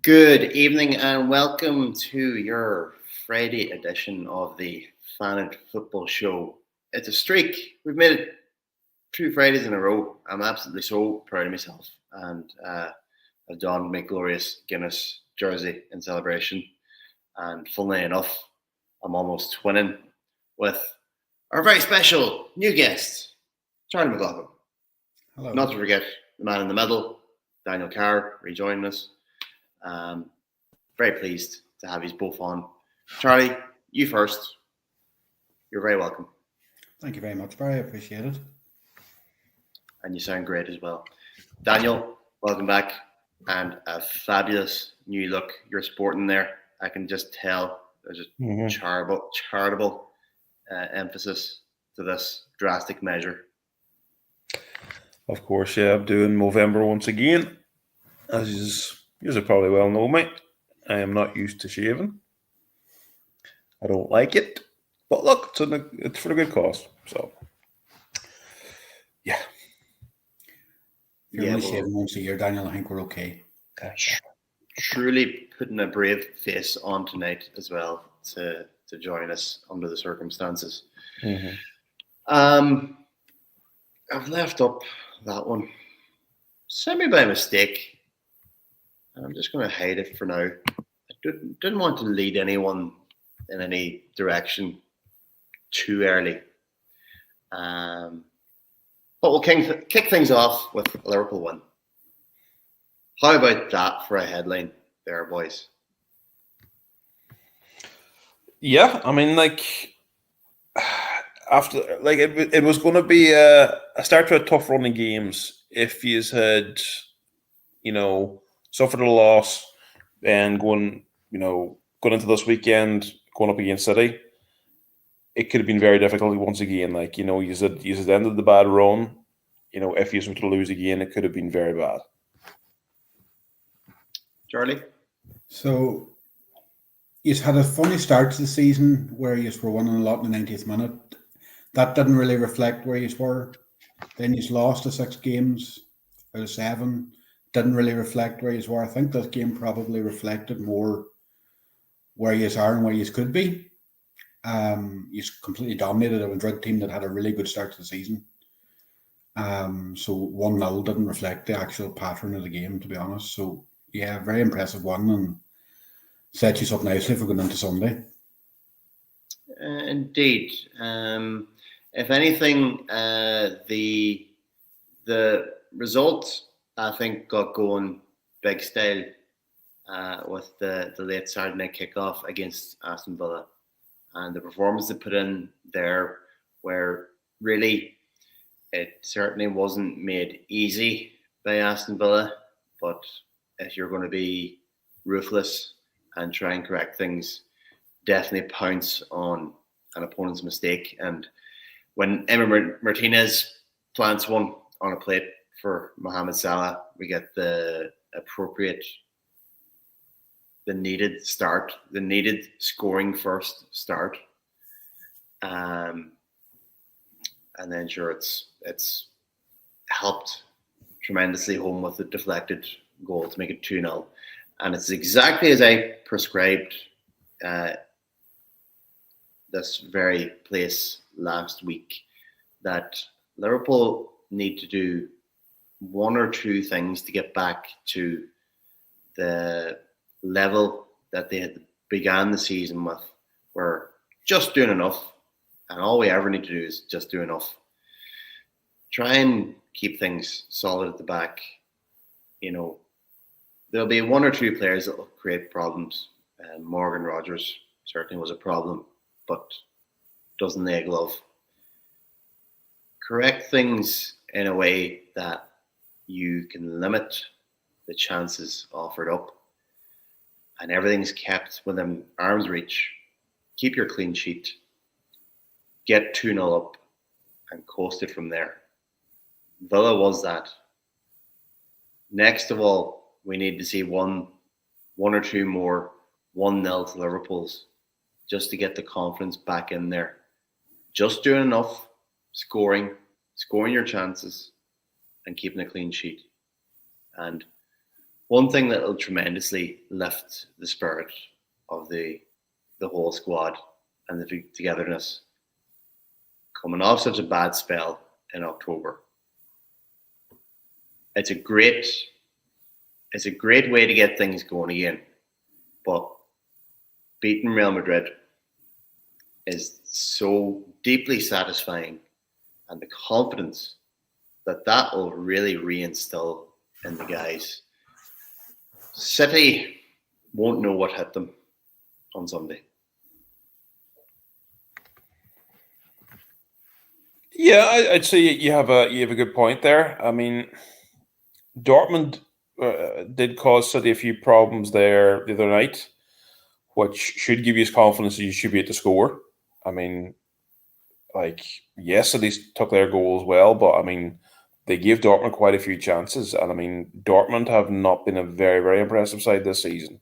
Good evening and welcome to your Friday edition of the Fan Football Show. It's a streak. We've made it 2 Fridays in a row. I'm absolutely so proud of myself, and I've donned my glorious Guinness jersey in celebration. And funnily enough, I'm almost twinning with our very special new guest, Charlie McLaughlin. Hello. Not to forget the man in the middle, Daniel Carr, rejoining us. Very pleased to have you both on. Charlie, you first. You're very welcome. Thank you very much, Barry. I appreciate it. And you sound great as well. Daniel, welcome back. And a fabulous new look you're sporting there. I can just tell there's a charitable emphasis to this drastic measure. Of course, yeah, I'm doing Movember once again. As you probably well know me, I am not used to shaving. I don't like it. But look, it's for a good cause. So, yeah. If you're only shaving once a year, Daniel, I think we're okay. Truly putting a brave face on tonight as well to join us under the circumstances. Mm-hmm. I've left up that one semi by mistake. I'm just going to hide it for now. I didn't want to lead anyone in any direction too early. But we'll kick things off with a Liverpool win. How about that for a headline there, boys? Yeah, I mean, after it was going to be a start to a tough run of games if you had, suffered a loss and going into this weekend, going up against City, it could have been very difficult once again. You had ended the bad run. If you were to lose again, it could have been very bad. Charlie? So, you had a funny start to the season where you were winning a lot in the 90th minute. That didn't really reflect where you were. Then you lost the 6 games out of 7. Didn't really reflect where you were. I think this game probably reflected more where you are and where you could be. You completely dominated a Madrid team that had a really good start to the season. So 1-0 didn't reflect the actual pattern of the game, to be honest. So yeah, very impressive one and set you up nicely for going into Sunday. Indeed. If anything, the result I think got going big style with the late Saturday night kickoff against Aston Villa, and the performance they put in there, where really it certainly wasn't made easy by Aston Villa, but if you're going to be ruthless and try and correct things, definitely pounce on an opponent's mistake. And when Emma Martinez plants one on a plate for Mohamed Salah, we get the needed start, the needed scoring first start. And then sure, it's helped tremendously home with the deflected goal to make it 2-0. And it's exactly as I prescribed this very place last week, that Liverpool need to do 1 or 2 things to get back to the level that they had began the season with. We're just doing enough, and all we ever need to do is just do enough. Try and keep things solid at the back. There'll be 1 or 2 players that will create problems. Morgan Rogers certainly was a problem, but doesn't lay a glove. Correct things in a way that you can limit the chances offered up, and everything's kept within arm's reach. Keep your clean sheet, get 2-0 up, and coast it from there. Villa was that. Next of all, we need to see one or 2 more 1-0 to Liverpool's, just to get the confidence back in there. Just doing enough, scoring your chances, and keeping a clean sheet. And one thing that will tremendously lift the spirit of the whole squad and the togetherness, coming off such a bad spell in October, it's a great way to get things going again. But beating Real Madrid is so deeply satisfying, and the confidence that will really reinstill in the guys. City won't know what hit them on Sunday. Yeah, I'd say you have a good point there. I mean, Dortmund did cause City a few problems there the other night, which should give you confidence that you should be able to score. I mean, like, yes, City took their goal as well, but I mean, they gave Dortmund quite a few chances, and I mean, Dortmund have not been a very, very impressive side this season.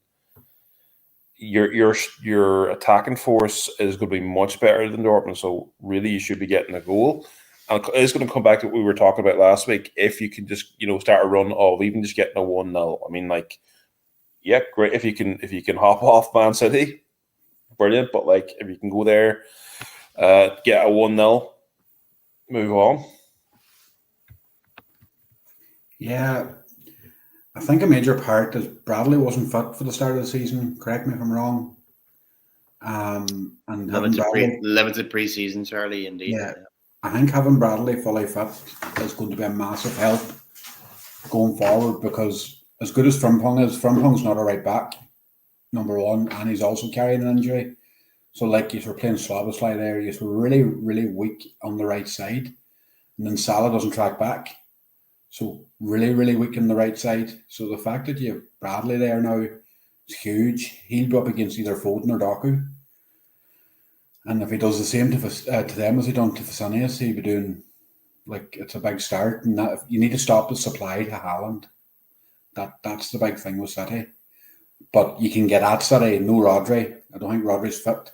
Your attacking force is going to be much better than Dortmund, so really you should be getting a goal. And it's going to come back to what we were talking about last week. If you can just start a run of even just getting a 1-0. I mean, like, yeah, great if you can hop off Man City, brilliant. But like, if you can go there, get a 1-0, move on. Yeah, I think a major part is Bradley wasn't fit for the start of the season. Correct me if I'm wrong. And limited pre-season, Charlie. Indeed. Yeah, I think having Bradley fully fit is going to be a massive help going forward, because as good as Frimpong is, Frimpong's not a right back, number one, and he's also carrying an injury. So like, you were playing Szoboszlai there, you were really, really weak on the right side, and then Salah doesn't track back. So really, really weak on the right side. So the fact that you have Bradley there now is huge. He'll be up against either Foden or Doku. And if he does the same to them as he done to Fresenius, he'll be doing, like, it's a big start. And that, you need to stop the supply to Haaland. That's the big thing with City. But you can get at City, no Rodri. I don't think Rodri's fit.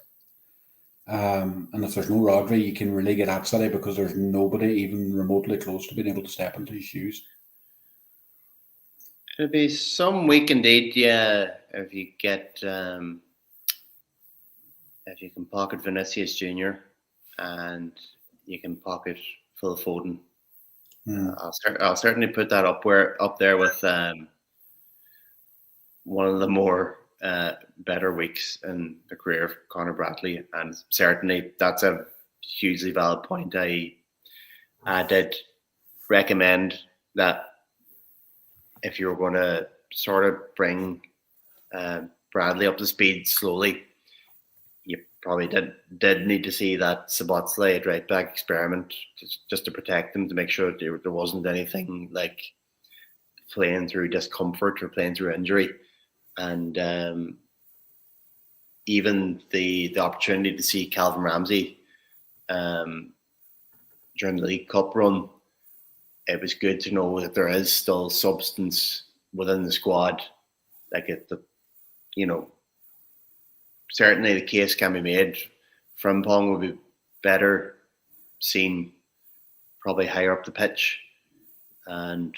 And if there's no Rodri, you can really get at City, because there's nobody even remotely close to being able to step into his shoes. It'll be some week indeed, yeah. If you get, if you can pocket Vinicius Junior, and you can pocket Phil Foden, I'll certainly put that up there with one of the more better weeks in the career of Conor Bradley, and certainly that's a hugely valid point. I did recommend that if you were going to sort of bring Bradley up to speed slowly, you probably did need to see that Szoboszlai at right back experiment just to protect him, to make sure that there wasn't anything like playing through discomfort or playing through injury. And even the opportunity to see Calvin Ramsey during the League Cup run, it was good to know that there is still substance within the squad. Like, certainly the case can be made. Frimpong would be better seen probably higher up the pitch, and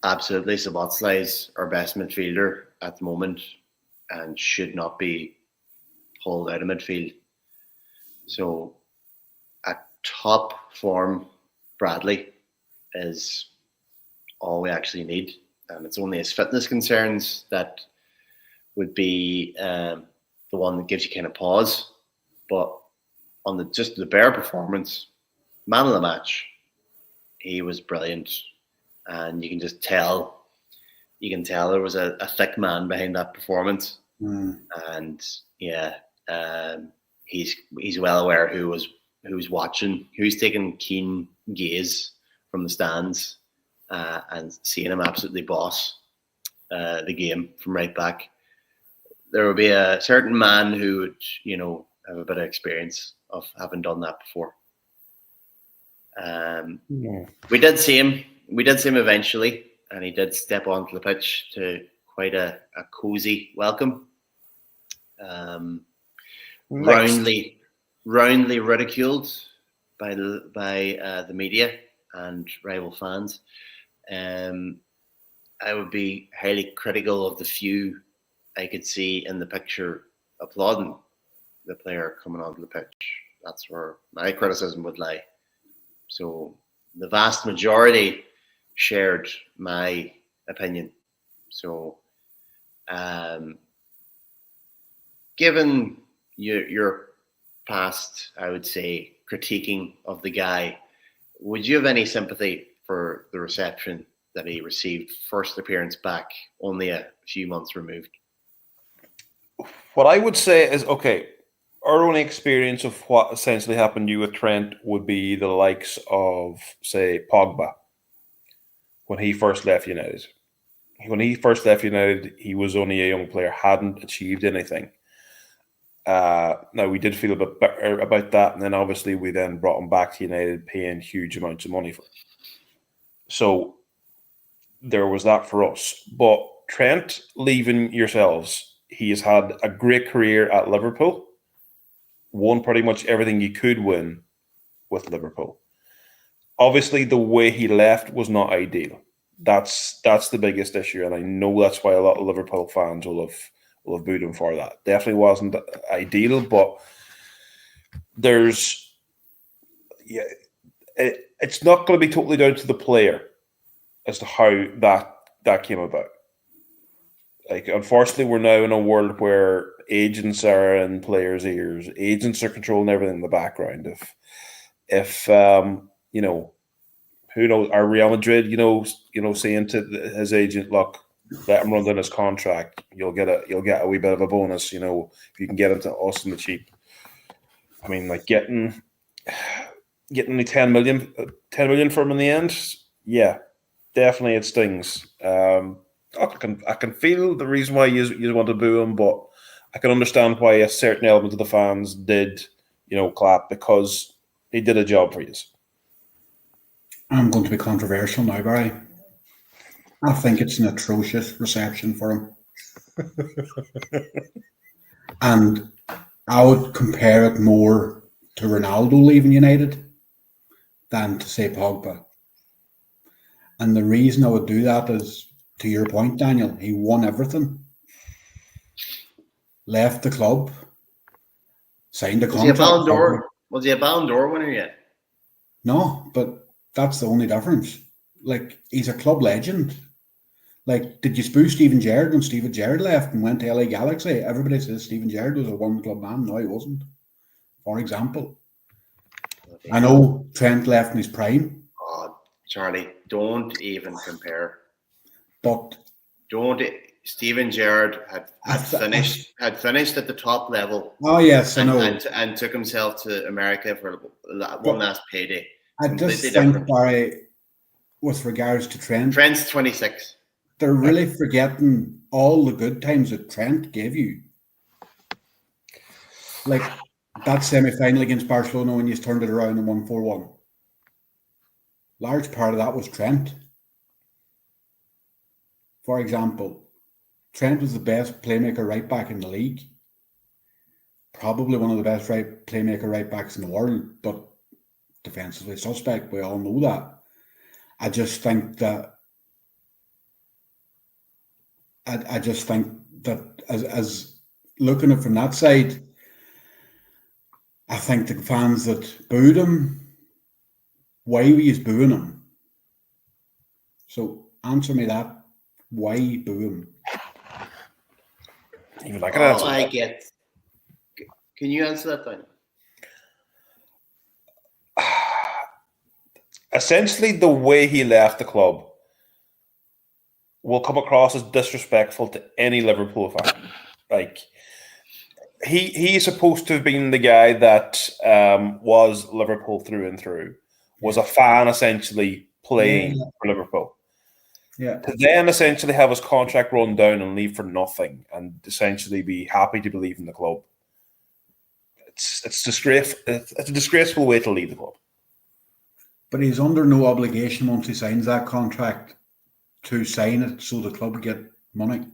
absolutely Szoboszlai is our best midfielder at the moment and should not be pulled out of midfield. So at top form, Bradley is all we actually need. It's only his fitness concerns that would be the one that gives you kind of pause. But on just the bare performance, man of the match, he was brilliant. And you can just tell, there was a thick man behind that performance. And yeah, he's well aware who was watching, who's taking keen gaze from the stands and seeing him absolutely boss the game from right back. There will be a certain man who would, have a bit of experience of having done that before. We did see him eventually, and he did step onto the pitch to quite a cozy welcome. Roundly ridiculed by the media and rival fans. I would be highly critical of the few I could see in the picture applauding the player coming onto the pitch. That's where my criticism would lie. So the vast majority shared my opinion. So, given your past, I would say, critiquing of the guy, would you have any sympathy for the reception that he received first appearance back, only a few months removed? What I would say is, okay, our only experience of what essentially happened to you with Trent would be the likes of, say, Pogba when he first left United. When he first left United, he was only a young player, hadn't achieved anything. Now, we did feel a bit better about that, and then obviously we then brought him back to United, paying huge amounts of money for him. So there was that for us. But Trent, leaving yourselves, he has had a great career at Liverpool, won pretty much everything he could win with Liverpool. Obviously, the way he left was not ideal. That's the biggest issue, and I know that's why a lot of Liverpool fans will have booed him for that. Definitely wasn't ideal, but it's not going to be totally down to the player as to how that came about. Like, unfortunately, we're now in a world where agents are in players' ears. Agents are controlling everything in the background. If you know, who knows? Are Real Madrid, saying to his agent, "Look, let him run down his contract. You'll get a wee bit of a bonus. If you can get him to us in the cheap." I mean, like getting only 10 million for him in the end. Yeah, definitely it stings. I can feel the reason why you want to boo him, but I can understand why a certain element of the fans did, clap, because he did a job for you. I'm going to be controversial now, Barry. I think it's an atrocious reception for him. And I would compare it more to Ronaldo leaving United than to, say, Pogba. And the reason I would do that is, to your point, Daniel, he won everything. Left the club, signed a contract. Was he a Ballon d'Or winner yet? No, but that's the only difference. Like, he's a club legend. Like, did you spoo Steven Gerrard when Steven Gerrard left and went to LA Galaxy? Everybody says Steven Gerrard was a one-club man. No, he wasn't. For example. Okay. I know Trent left in his prime. Oh, Charlie, don't even compare. But Steven Gerrard had finished at the top level. Oh yes, I know. And took himself to America for one last payday. I just think, Barry, with regards to Trent's 26. They're really forgetting all the good times that Trent gave you. Like that semi-final against Barcelona when you turned it around and won 4-1. Large part of that was Trent. For example, Trent was the best playmaker right back in the league. Probably one of the best playmaker right backs in the world, but defensively suspect. We all know that. I just think that as looking at it from that side, I think the fans that booed him, why were you booing him? So answer me that. Why boo him? Even I can answer that. I get. Can you answer that then? Essentially, the way he left the club will come across as disrespectful to any Liverpool fan. Like, he is supposed to have been the guy that was Liverpool through and through, was a fan essentially playing for Liverpool. Yeah. To then essentially have his contract run down and leave for nothing and essentially be happy to be leaving the club. It's disgraceful. It's a disgraceful way to leave the club. But he's under no obligation once he signs that contract to sign it so the club get money.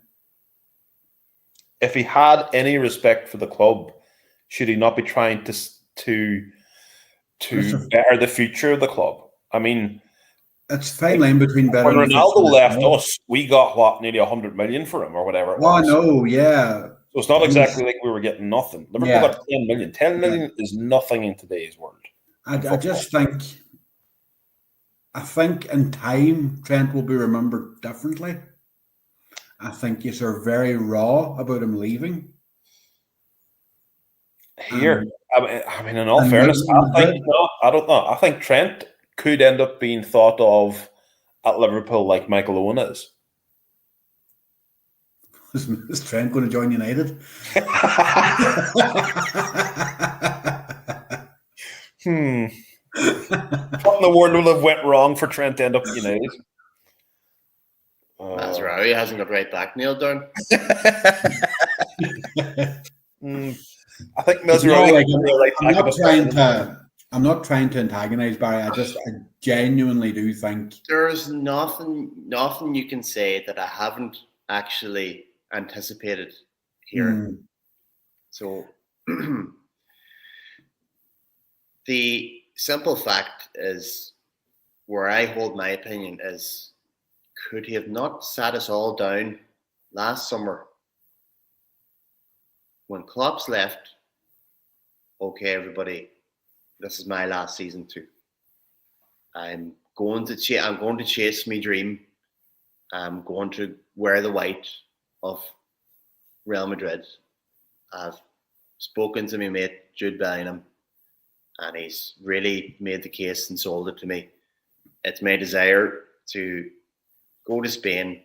If he had any respect for the club, should he not be trying to better the future of the club? I mean, It's a fine line between better When than the fish Ronaldo and the left small. us, we got what, nearly 100 million for him or whatever it Oh was. no, yeah. So it's not He was- exactly like we were getting nothing. Liverpool Yeah. got 10 million. 10 million is nothing in today's world. I just think in time Trent will be remembered differently. I think you are very raw about him leaving. Here, I mean, in all and fairness, Madrid, I don't know. I think Trent could end up being thought of at Liverpool like Michael Owen is. is Trent going to join United? What in the world would have went wrong for Trent to end up at United? Mazraoui hasn't got right back nailed down. I think Mazraoui. I'm not trying to antagonize Barry. I genuinely do think There's nothing you can say that I haven't actually anticipated here. So the simple fact is, where I hold my opinion is, could he have not sat us all down last summer when Klopp's left? Okay, everybody, this is my last season too. I'm going to chase my dream. I'm going to wear the white of Real Madrid. I've spoken to my mate Jude Bellingham, and he's really made the case and sold it to me. It's my desire to go to Spain,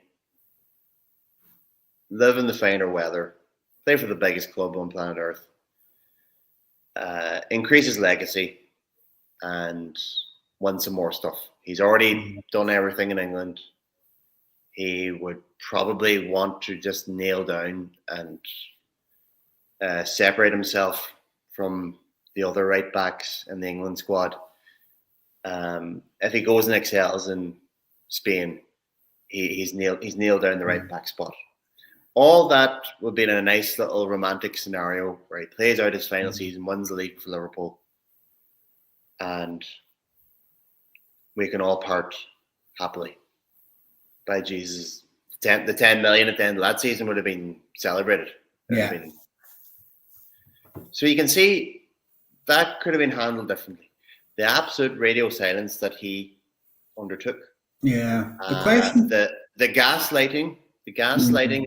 live in the finer weather, play for the biggest club on planet Earth, increase his legacy, and win some more stuff. He's already done everything in England. He would probably want to just nail down and separate himself from the other right backs in the England squad. If he goes and excels in Spain, he's nailed down the right back spot. All that would be in a nice little romantic scenario where he plays out his final season, wins the league for Liverpool, and we can all part happily. By Jesus, the 10 million at the end of that season would have been celebrated. Yeah. So you can see that could have been handled differently. The absolute radio silence that he undertook. Yeah. The question, the gaslighting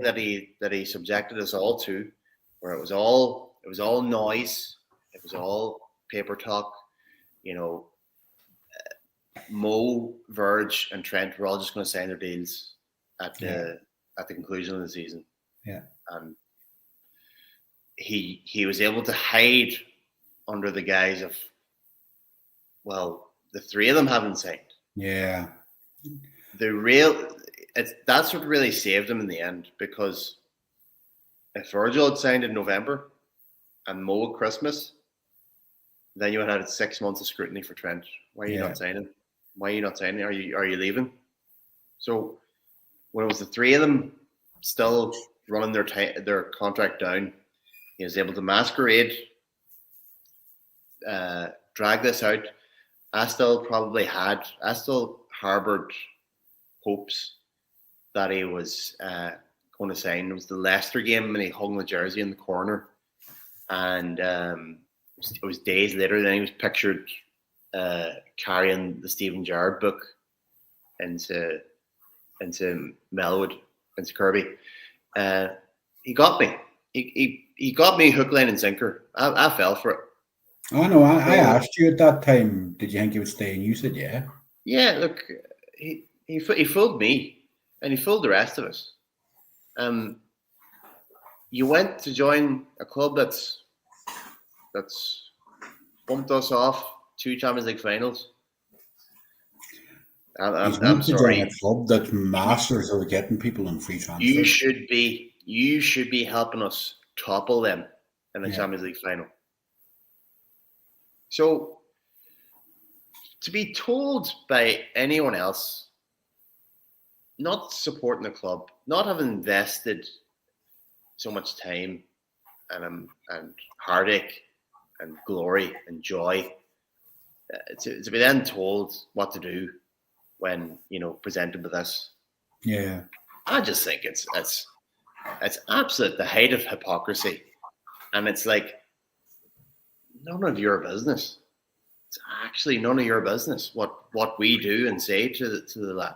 that he subjected us all to, where it was all noise, it was all paper talk. You know, Mo, Verge, and Trent were all just going to sign their deals at the conclusion of the season. Yeah, and he was able to hide under the guise of, well, the three of them haven't signed. Yeah, that's what really saved him in the end, because if Virgil had signed in November and Mo at Christmas, then you would have had 6 months of scrutiny for Trent. Why are you not signing? Why are you not signing? Are you leaving? So when it was the three of them still running their contract down, he was able to masquerade, drag this out. I still harbored hopes that he was going to sign. It was the Leicester game, and he hung the jersey in the corner, and it was days later. Then he was pictured carrying the Stephen Gerrard book into Melwood, into Kirby. He got me. He got me hook, line, and sinker. I fell for it. Oh no, I asked you at that time, did you think he would stay? And you said, yeah. Yeah, look, he fooled me, and he fooled the rest of us. You went to join a club that's bumped us off 2 Champions League finals. I'm sorry. A club that masters are getting people in free transfer. You should be helping us topple them in the Champions League final. So to be told by anyone else, not supporting the club, not having invested so much time and heartache and glory and joy, to be then told what to do, when presented with this. Yeah. I just think it's absolute the height of hypocrisy, and it's like none of your business. It's actually none of your business what we do and say to the lad.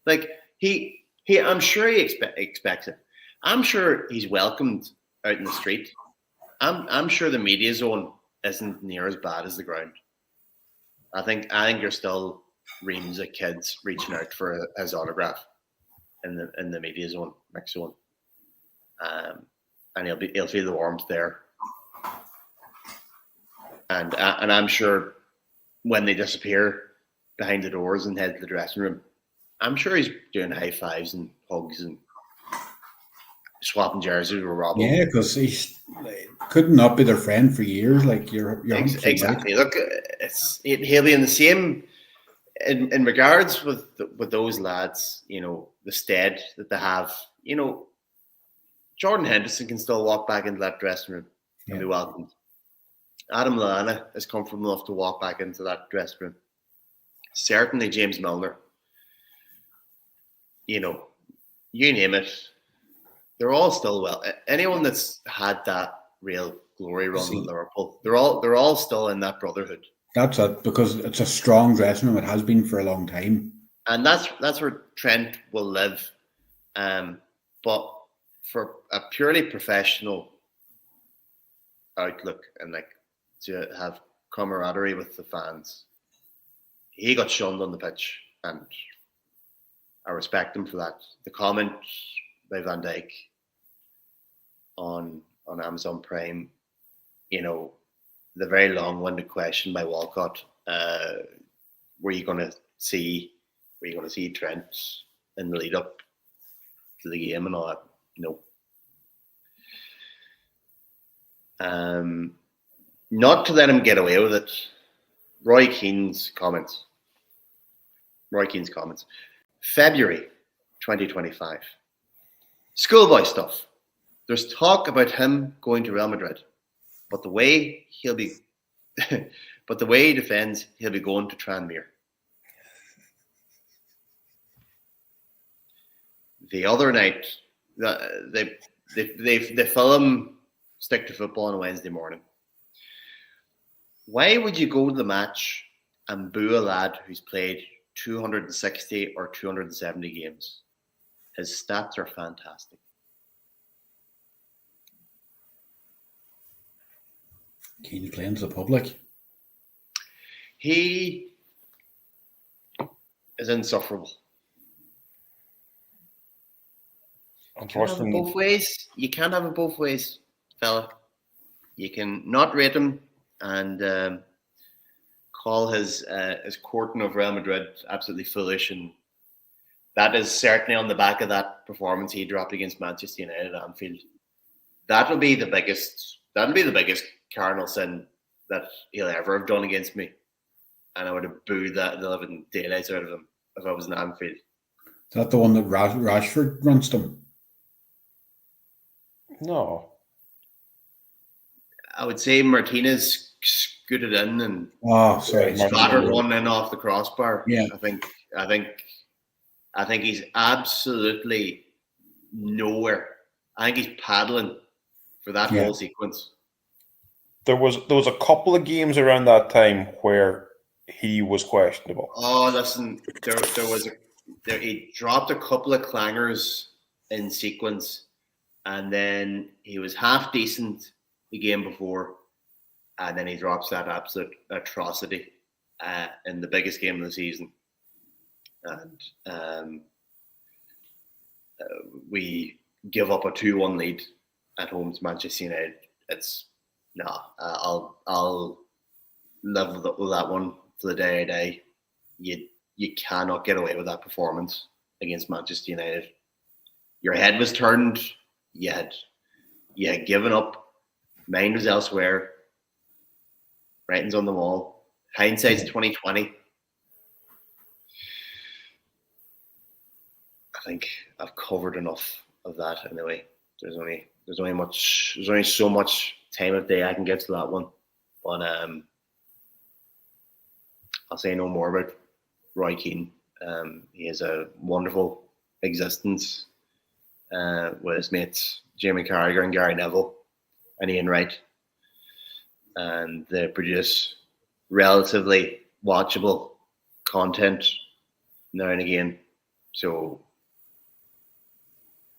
Like he I'm sure he expects it. I'm sure he's welcomed out in the street. I'm sure the media zone isn't near as bad as the ground. I think there's still reams of kids reaching out for his autograph in the media zone, mix zone, and he'll feel the warmth there. And I'm sure when they disappear behind the doors and head to the dressing room, I'm sure he's doing high fives and hugs and swapping jerseys with Robbo. Yeah, because he could not be their friend for years. Like you're exactly. Right. Look, he'll be in the same in regards with those lads. The stead that they have. Jordan Henderson can still walk back into that dressing room and be welcomed. Adam Lallana is comfortable enough to walk back into that dressing room. Certainly James Milner. You name it. They're all still well. Anyone that's had that real glory run with Liverpool, they're all still in that brotherhood. That's it, because it's a strong dressing room. It has been for a long time. And that's where Trent will live. But for a purely professional outlook and like to have camaraderie with the fans, he got shunned on the pitch, and I respect him for that. The comment by Van Dijk on Amazon Prime, the very long-winded question by Walcott, were you going to see Trent in the lead up to the game and all that? No. Not to let him get away with it. Roy Keane's comments. February 2025. Schoolboy stuff. There's talk about him going to Real Madrid, but the way he defends, he'll be going to Tranmere. The other night, they film Stick to Football on a Wednesday morning. Why would you go to the match and boo a lad who's played 260 or 270 games? His stats are fantastic. Keane playing to the public. He is insufferable. Unfortunately, you can't have it both ways, fella. You can not rate him and call his courting of Real Madrid absolutely foolish, and that is certainly on the back of that performance he dropped against Manchester United at Anfield. That'll be the biggest cardinal sin that he'll ever have done against me, and I would have booed the living daylights out of him if I was in Anfield. Is that the one that Rashford runs them? No. I would say Martinez scooted in and splattered one in off the crossbar. Yeah, I think he's absolutely nowhere. I think he's paddling for that whole sequence. There was a couple of games around that time where he was questionable. Oh, listen, he dropped a couple of clangers in sequence, and then he was half decent the game before, and then he drops that absolute atrocity in the biggest game of the season, and we give up a 2-1 lead at home to Manchester United. I'll live with that one to the day I die. You cannot get away with that performance against Manchester United. Your head was turned. You had given up. Mind was elsewhere. Writing's on the wall. Hindsight's 2020. I think I've covered enough of that anyway. There's only so much time of day I can give to that one. But I'll say no more about Roy Keane. He has a wonderful existence with his mates Jamie Carragher and Gary Neville and Ian Wright, and they produce relatively watchable content now and again. So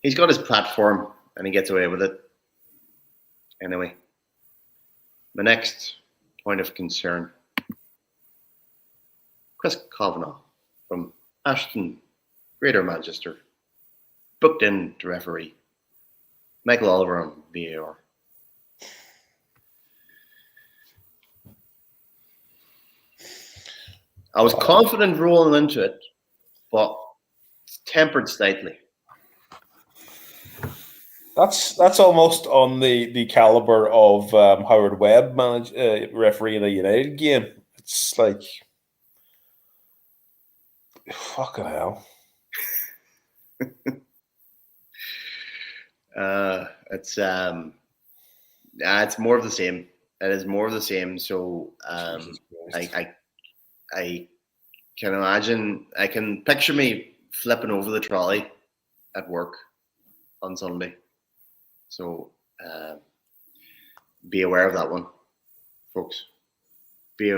he's got his platform and he gets away with it. Anyway, my next point of concern: Chris Kavanagh from Ashton, Greater Manchester, booked in to referee. Michael Oliver on VAR. I was confident rolling into it, but it's tempered slightly. That's almost on the caliber of Howard Webb refereeing a United game. It's like, fucking hell. It's more of the same. It is more of the same. So I can imagine. I can picture me flipping over the trolley at work on Sunday. So be aware of that one, folks. Be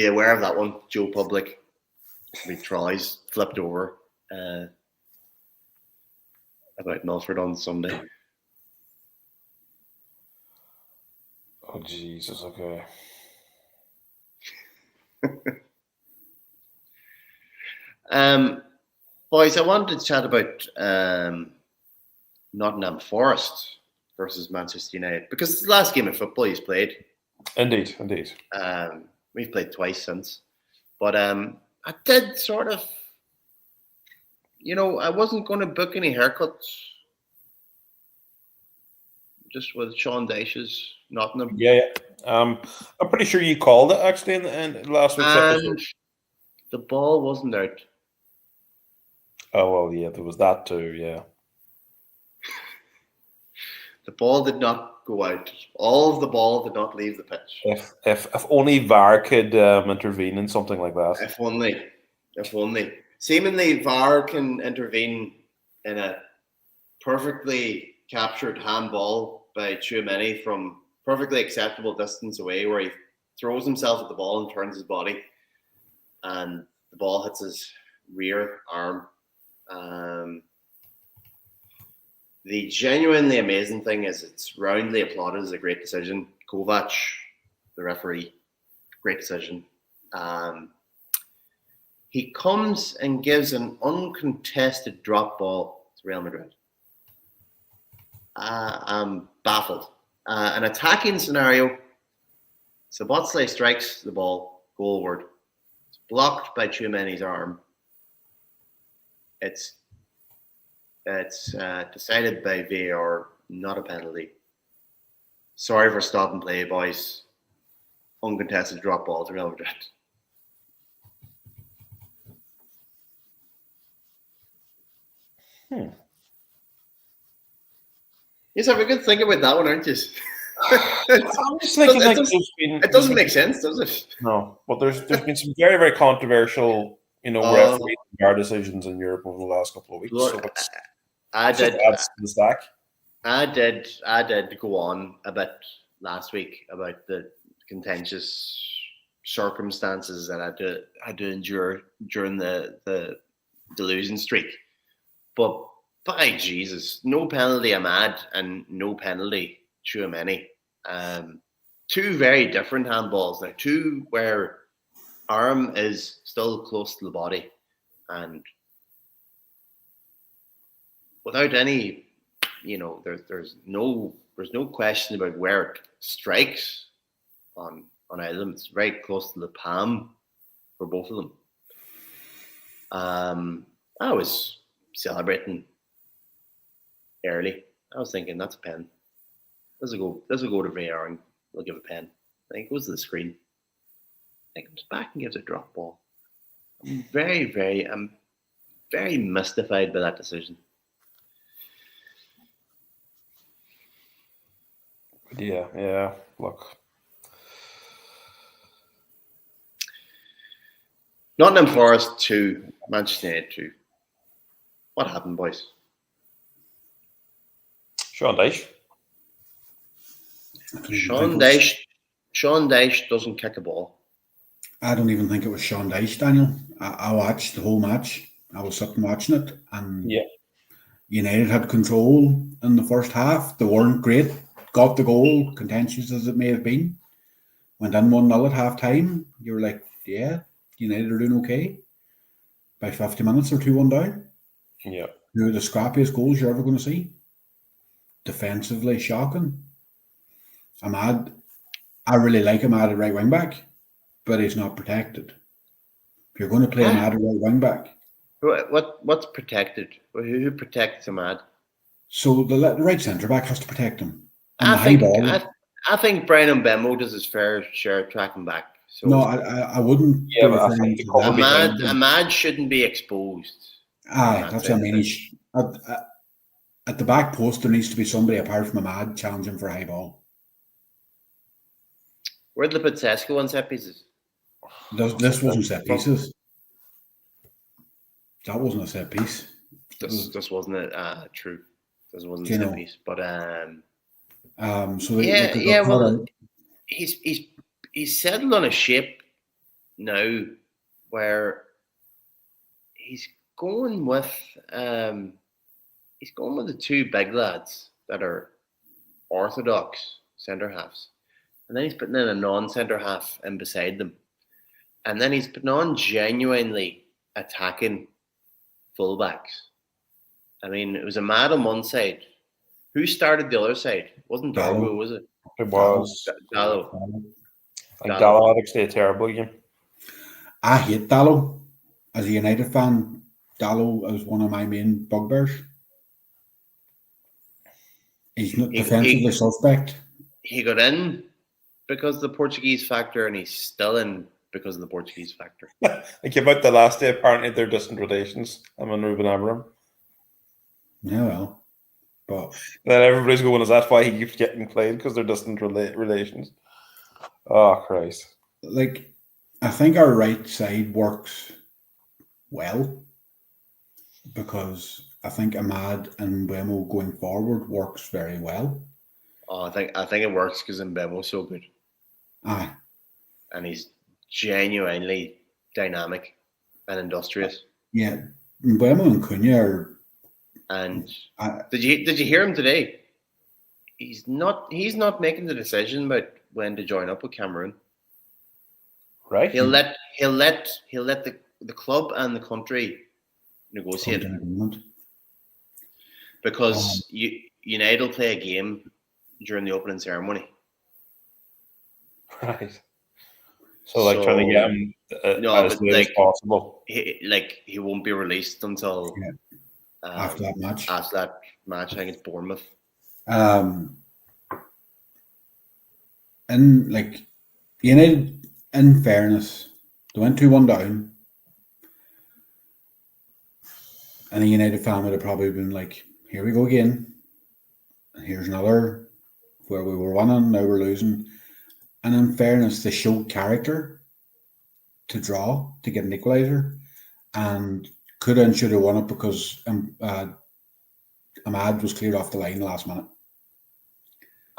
aware of that one, Joe Public. The trolleys flipped over about Milford on Sunday. Oh Jesus! Okay. Boys, I wanted to chat about Nottingham Forest versus Manchester United because it's the last game of football he's played. Indeed. We've played twice since, but I did sort of, I wasn't going to book any haircuts just with Sean Dyche's Nottingham. Yeah. I'm pretty sure you called it actually in last week's episode. The ball wasn't out. Oh well, yeah, there was that too. Yeah. The ball did not go out. All of the ball did not leave the pitch. If only VAR could intervene in something like that. If only. Seemingly, VAR can intervene in a perfectly captured handball by Tchouaméni from perfectly acceptable distance away, where he throws himself at the ball and turns his body, and the ball hits his rear arm. The genuinely amazing thing is it's roundly applauded as a great decision. Kovac, the referee, great decision. He comes and gives an uncontested drop ball to Real Madrid. I'm baffled. An attacking scenario. Szoboszlai strikes the ball goalward. It's blocked by Tchouaméni's arm. It's decided by VAR, not a penalty. Sorry for stop and play, boys. Uncontested drop ball to Real Madrid. Yes, have a good think about that one, aren't you? I'm just thinking it doesn't make sense, does it? No, but there's been some very, very controversial, referee VAR decisions in Europe over the last couple of weeks. Look, so I did adds to the stack. I did go on a bit last week about the contentious circumstances that I had to endure during the losing streak. But by Jesus, no penalty Ahmad and no penalty Tchouaméni. Two very different handballs. Now, two where arm is still close to the body, and without any, there's no question about where it strikes on either of them. It's very close to the palm for both of them. I was celebrating early. I was thinking that's a pen. This will go to VAR and they'll give a pen. I think it goes to the screen. It comes back and gives a drop ball. I'm very mystified by that decision. Yeah. Look. Nottingham Forest 2, Manchester United 2. What happened, boys? Sean Dyche. Sean Dyche doesn't kick a ball. I don't even think it was Sean Dyche, Daniel. I watched the whole match. I was sitting watching it, and United had control in the first half. They weren't great. Got the goal, contentious as it may have been. Went in 1-0 at half time. You were like, yeah, United are doing okay. By 50 minutes, they're 2-1 down. Yeah. They're the scrappiest goals you're ever going to see. Defensively shocking. I really like Ahmad at right wing back, but he's not protected. If you're going to play Ahmad at right wing back, what's protected? Who protects Ahmad? So the right centre back has to protect him. And I think Brian Mbemo does his fair share of tracking back. So no, I wouldn't. Yeah, but I think Ahmad shouldn't be exposed. Aye, that's what I mean. At the back post, there needs to be somebody apart from Ahmad challenging for a high ball. Where did they put Sesko on set pieces? This wasn't set pieces. That wasn't a set piece. This wasn't it. True. This wasn't a set piece. But he's settled on a shape now where he's going with the two big lads that are orthodox centre halves. And then he's putting in a non-centre half in beside them. And then he's putting on genuinely attacking fullbacks. I mean, it was Ahmad on one side. Who started the other side? It wasn't Darbo, was it? It was Dallo. I think Dallo had actually a terrible game. I hate Dallo. As a United fan, Dallo is one of my main bugbears. He's not defensively suspect. He got in because of the Portuguese factor, and he's still in because of the Portuguese factor. I came out the last day. Apparently, they're distant relations. I'm in Ruben Amorim. Yeah, well, but then everybody's going, "Is that why he keeps getting played? Because they're distant relations?" Oh Christ! Like, I think our right side works well because I think Ahmad and Mbemo going forward works very well. Oh, I think it works because Mbemo's so good. Aye. And he's genuinely dynamic and industrious. Yeah, Mbemo and Cunha are. And did you hear him today? He's not making the decision about when to join up with Cameroon. Right. He'll let the club and the country negotiate because United will play a game during the opening ceremony. Right. So trying to get him as late as possible. He won't be released until after that match. After that match, I think it's Bournemouth. And like United, in fairness, they went 2-1 down. And a United fan would have probably been like, here we go again. Here's another where we were winning, now we're losing. And in fairness, they showed character to draw, to get an equaliser. And could and should have won it because Ahmad was cleared off the line last minute.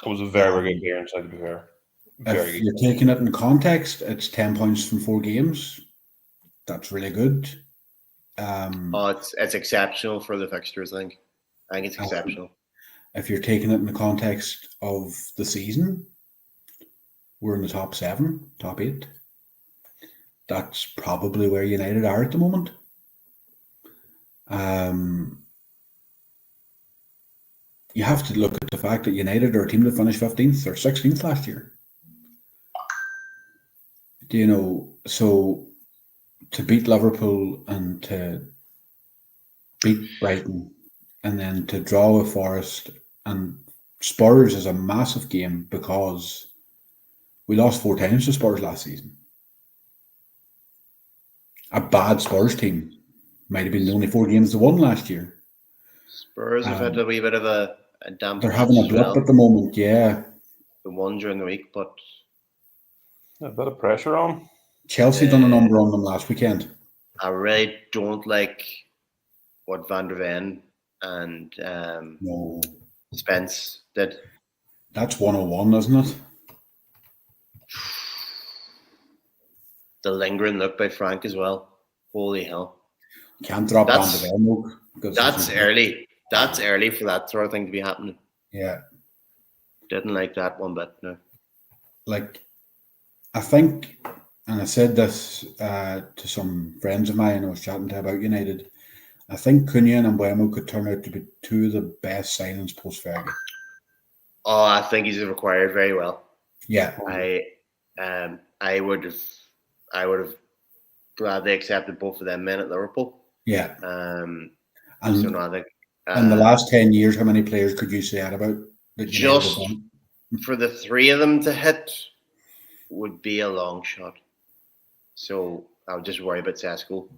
It was a very good appearance, to be fair. If you're taking it in context, it's 10 points from 4 games. That's really good. It's exceptional for the fixtures, I think. I think it's exceptional. If you're taking it in the context of the season, we're in the top 7, top 8. That's probably where United are at the moment. You have to look at the fact that United are a team that finished 15th or 16th last year. So to beat Liverpool and to beat Brighton and then to draw with Forest and Spurs is a massive game because we lost 4 times to Spurs last season. A bad Spurs team might have been the only 4 games they won last year. Spurs have had a wee bit of a damp. They're having a blip at the moment, yeah. The one during the week, but a bit of pressure on. Chelsea done a number on them last weekend. I really don't like what Van der Ven and No, Spence did. that's 101, isn't it? The lingering look by Frank as well. Holy hell. Can't drop Van That's- der Ven, look, because That's early. That's early for that sort of thing to be happening. Yeah. Didn't like that one bit, no. Like, I think, and I said this to some friends of mine I was chatting to about United, I think Cunha and Mbeumo could turn out to be two of the best signings post-Fergie. Oh, I think he's acquired very well. Yeah. I would have gladly accepted both of them men at Liverpool. Yeah. So And no, I think in the last 10 years, how many players could you say that about? That United just have done? for the three of them to hit would be a long shot. So I would just worry about Sesko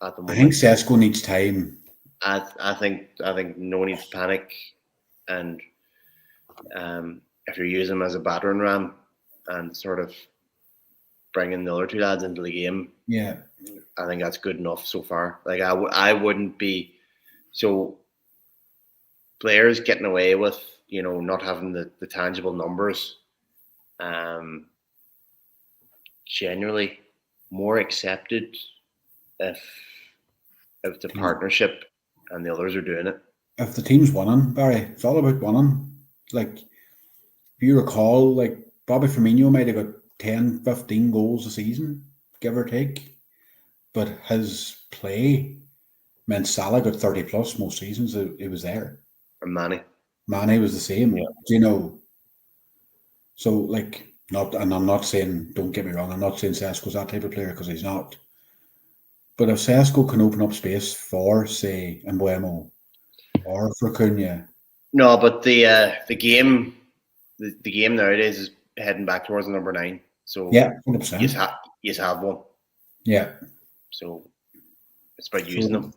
at the I moment. think Sesko needs time. I think no one needs to panic, and if you're using him as a battering ram and sort of bringing the other two lads into the game, Yeah. I think that's good enough so far. Like I wouldn't be so players getting away with not having the tangible numbers. Generally more accepted if the partnership and the others are doing it. If the team's winning, Barry, it's all about winning. Like, if you recall, like Bobby Firmino might have got 10, 15 goals a season, give or take. But his play meant Salah got 30 plus most seasons. It was there. And Mane was the same. Yeah. Do you know? So, like, and I'm not saying, don't get me wrong, I'm not saying Sesko's that type of player because he's not. But if Sesko can open up space for, say, Mbeumo or for Cunha. No, but the game nowadays is heading back towards the number 9. So Yeah, 100%. you have one. Yeah. So it's about using them.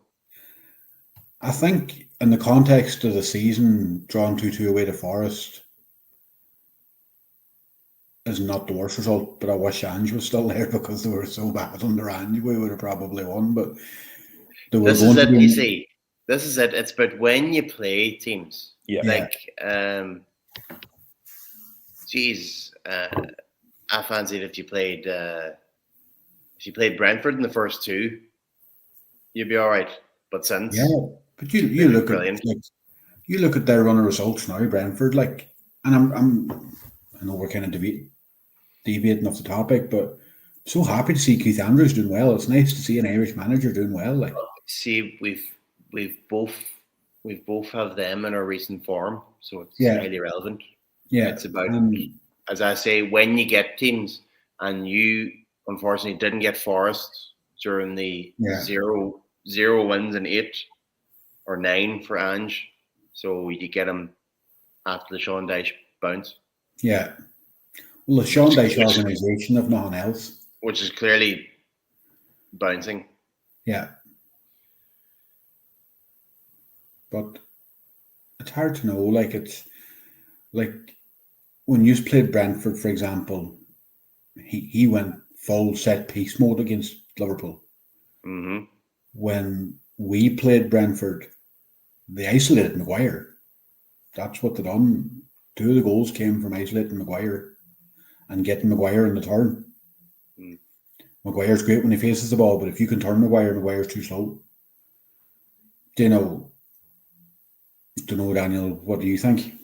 I think in the context of the season, drawing 2-2 away to Forest is not the worst result, but I wish Ange was still there because they were so bad under Ange. We would have probably won, but they were This is it, you see. This is it. It's about when you play teams. Yeah. Like, I fancied if you played Brentford in the first 2, you'd be all right. But since but you look at you look at their run of results now, Brentford, like, and I know we're kind of deviating off the topic, but I'm so happy to see Keith Andrews doing well. It's nice to see an Irish manager doing well. Like, see, we've both have them in our recent form, so it's highly relevant. Yeah, it's about, as I say, when you get teams, and you unfortunately didn't get Forest during the 0 wins and 8 or 9 for Ange, so you get him after the Sean Dyche bounce. Yeah. Well, the Sean Dyche organisation, if nothing else. Which is clearly bouncing. Yeah. But it's hard to know. Like, it's like when you played Brentford, for example, he went full set piece mode against Liverpool. Mm-hmm. When we played Brentford, they isolated Maguire. That's what they done. 2 of the goals came from isolating Maguire and getting Maguire in the turn. Maguire's great when he faces the ball, but if you can turn Maguire's too slow. Do you know? Don't know, Daniel. What do you think?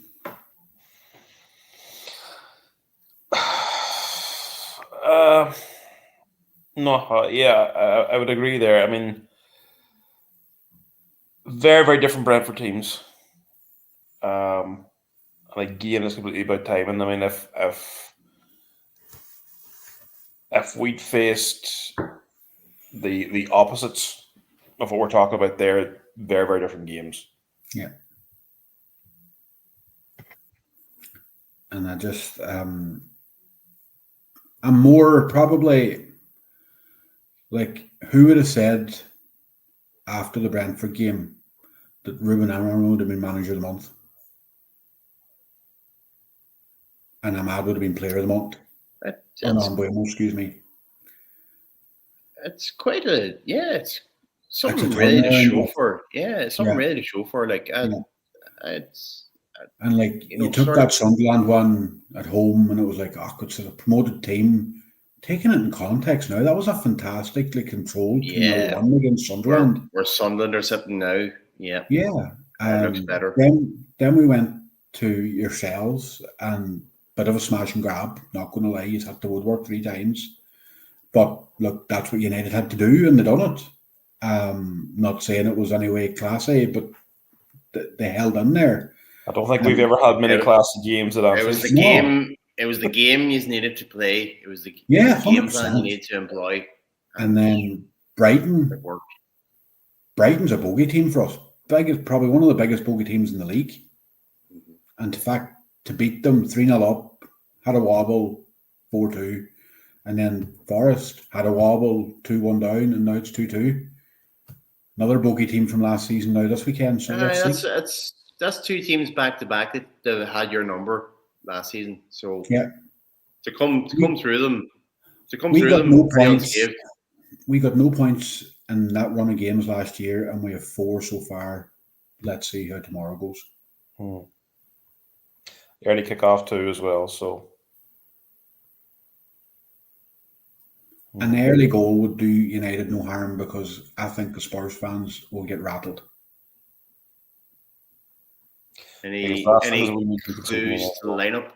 I would agree there. I mean, very, very different Brentford teams. And again, it's completely about timing. I mean, if we'd faced the opposites of what we're talking about there, very, very different games. Yeah. And I just, I'm more probably like, who would have said after the Brentford game that Ruben Amorim would have been manager of the month? And Ahmad would have been player of the month. Excuse me. it's quite a it's something It's a really to turnaround, show but for. Yeah, it's something yeah, really to show for. Like, yeah. it's And like you took sort of that Sunderland one at home, and it was like, oh, it's a promoted team. Taking it in context now, that was a fantastically controlled 2-0 yeah. win against Sunderland. Where Sunderland are sitting now. Yeah, Yeah. it looks better. Then we went to yourselves and bit of a smash and grab. Not going to lie, you had to woodwork 3 times. But look, that's what United had to do, and they done it. Not saying it was anyway classy, but they held in there. I don't think we've ever had many classy games at It Anfield. was the No. game. It was the game you needed to play. It was the Yeah, game plan you 100%. needed to employ. And then it Brighton. worked. Brighton's a bogey team for us. Probably one of the biggest bogey teams in the league. Mhm. And in fact, to beat them 3-0 up, had a wobble, 4-2. And then Forest had a wobble, 2-1 down, and now it's 2-2. Another bogey team from last season now this weekend. So let's see. That's 2 teams back to back that had your number last season. So Yeah. to come through them, We got no pretty points. unscathed. We got no points in that run of games last year, and we have 4 so far. Let's see how tomorrow goes. Early kick-off too as well, so An early goal would do United no harm, because I think the Spurs fans will get rattled. Any clues to the lineup?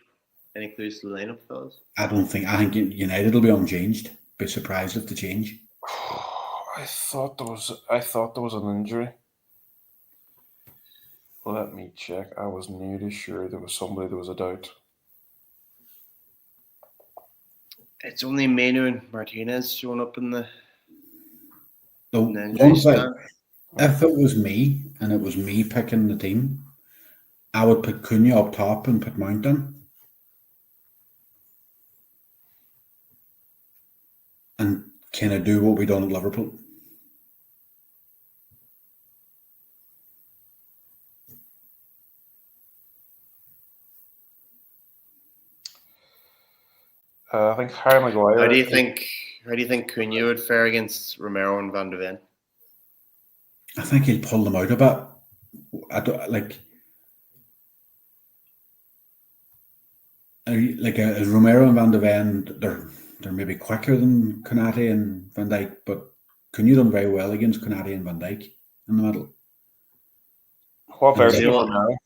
Any clues to the lineup, fellas? I think United will be unchanged. Be surprised if they change. I thought there was an injury. Let me check. I was nearly sure there was somebody that was a doubt. It's only Manu and Martinez showing up in the One injury thing, stand. if it was me and it was me picking the team, I would put Cunha up top and put Mount in. And kind of do what we done at Liverpool. I think Harry Maguire. How do you think Cunha would fare against Romero and Van de Ven? I think he'll pull them out a bit. I don't like as Romero and Van de Ven. They're maybe quicker than Konate and Van Dijk, but Cunha done very well against Konate and Van Dijk in the middle. What version Do of Romero?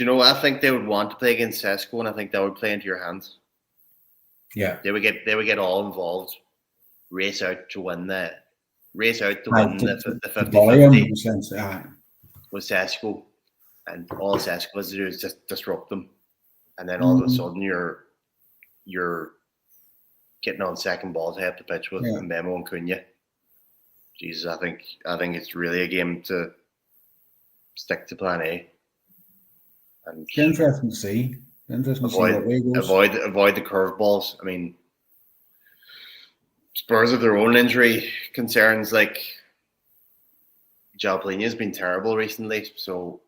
you know what I think they would want to play against Sesko, and I think that would play into your hands. Yeah, They would get all involved, race out to win the 50-50 with Sesko, and all Sesko has to do is just disrupt them, and then all of a sudden you're getting on second balls half the pitch with Memo and Cunha. Jesus, I think it's really a game to stick to plan A. And it's interesting to see. What way it goes. Avoid the curveballs. I mean, Spurs have their own injury concerns. Like, Jalapeno has been terrible recently, so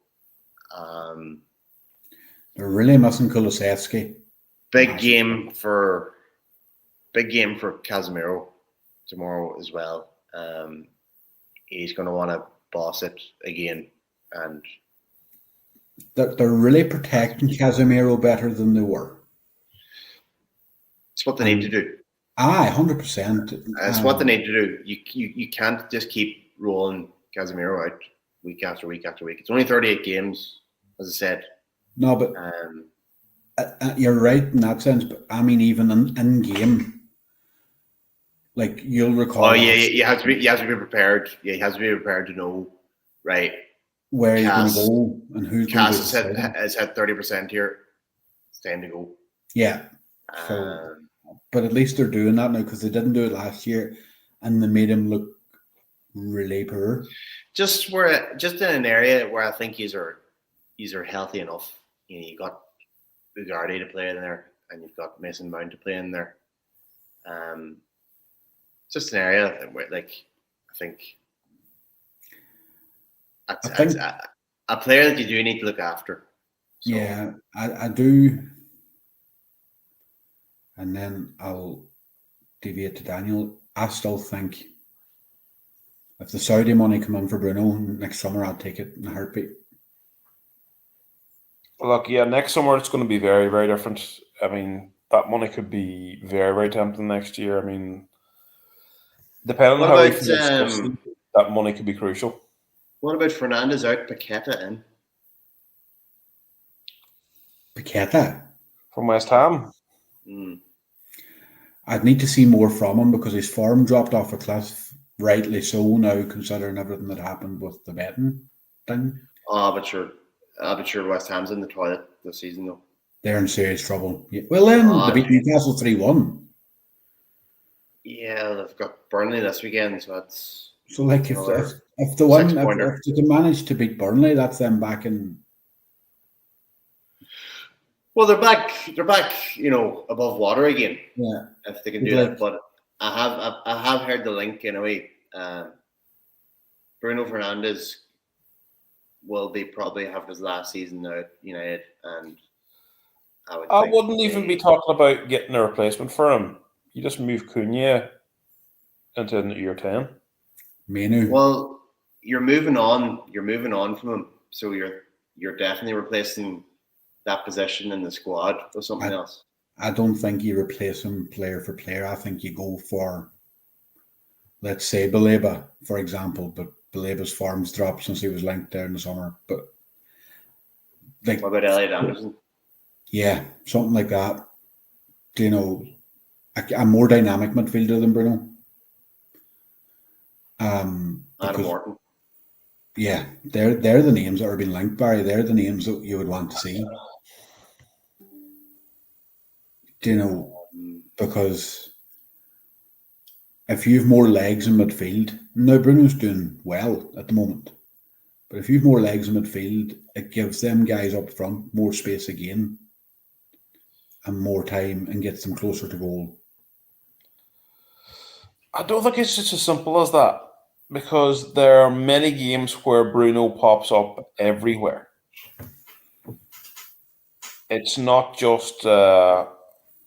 they're really missing Kulusevski. Big game for Casemiro tomorrow as well. He's going to want to boss it again, and they're really protecting Casemiro better than they were. It's what they need to do. 100%. It's what they need to do. You can't just keep rolling Casemiro out week after week after week. It's only 38 games, as I said. No, but you're right in that sense. But I mean, even in game, like you'll recall. Oh yeah, you have to be prepared. Yeah, you have to be prepared to know, right, where you're going to go and who's going to go. Cass has had 30% here. It's time to go. Yeah. So, but at least they're doing that now, because they didn't do it last year, and they made him look really poor. Just in an area where I think he's are healthy enough. You know, you got Ugarte to play in there, and you've got Mason Mount to play in there. Just an area where, like, I think a player that you do need to look after. So. Yeah, I do. And then I'll deviate to Daniel. I still think If the Saudi money come in for Bruno next summer, I'll take it in a heartbeat. Look, yeah, next summer it's going to be very, very different. I mean, that money could be very, very tempting next year. I mean, depending What on how we about finish this season, that money could be crucial. what about Fernandes out, Paqueta in? Paqueta, From West Ham. I'd need to see more from him because his form dropped off a cliff, rightly so now, considering everything that happened with the betting thing. But sure, West Ham's in the toilet this season though. They're in serious trouble. Yeah. Well, then they beat Newcastle 3-1. Yeah, they've got Burnley this weekend, so that's So, like, if they can manage to beat Burnley, that's them back in. Well, they're back, above water again. Yeah, if they can do that. But I have heard the link in a way. Bruno Fernandes will probably have his last season now at United, and I wouldn't even be talking about getting a replacement for him. You just move Cunha into year 10. Manu. Well, you're moving on from him, so you're definitely replacing that position in the squad with something else. I don't think you replace him player for player. I think you go for, let's say, Baleba, for example, but Baleba's form's dropped since he was linked there in the summer. But what about Elliot Anderson? Yeah, something like that. Do you know, a more dynamic midfielder than Bruno? Adam Morton. Yeah, they're the names that are being linked, Barry. They're the names that you would want to see. Do you know, because if you have more legs in midfield, now Bruno's doing well at the moment, but if you have more legs in midfield, it gives them guys up front more space again and more time and gets them closer to goal. I don't think it's just as simple as that, because there are many games where Bruno pops up everywhere. It's not just a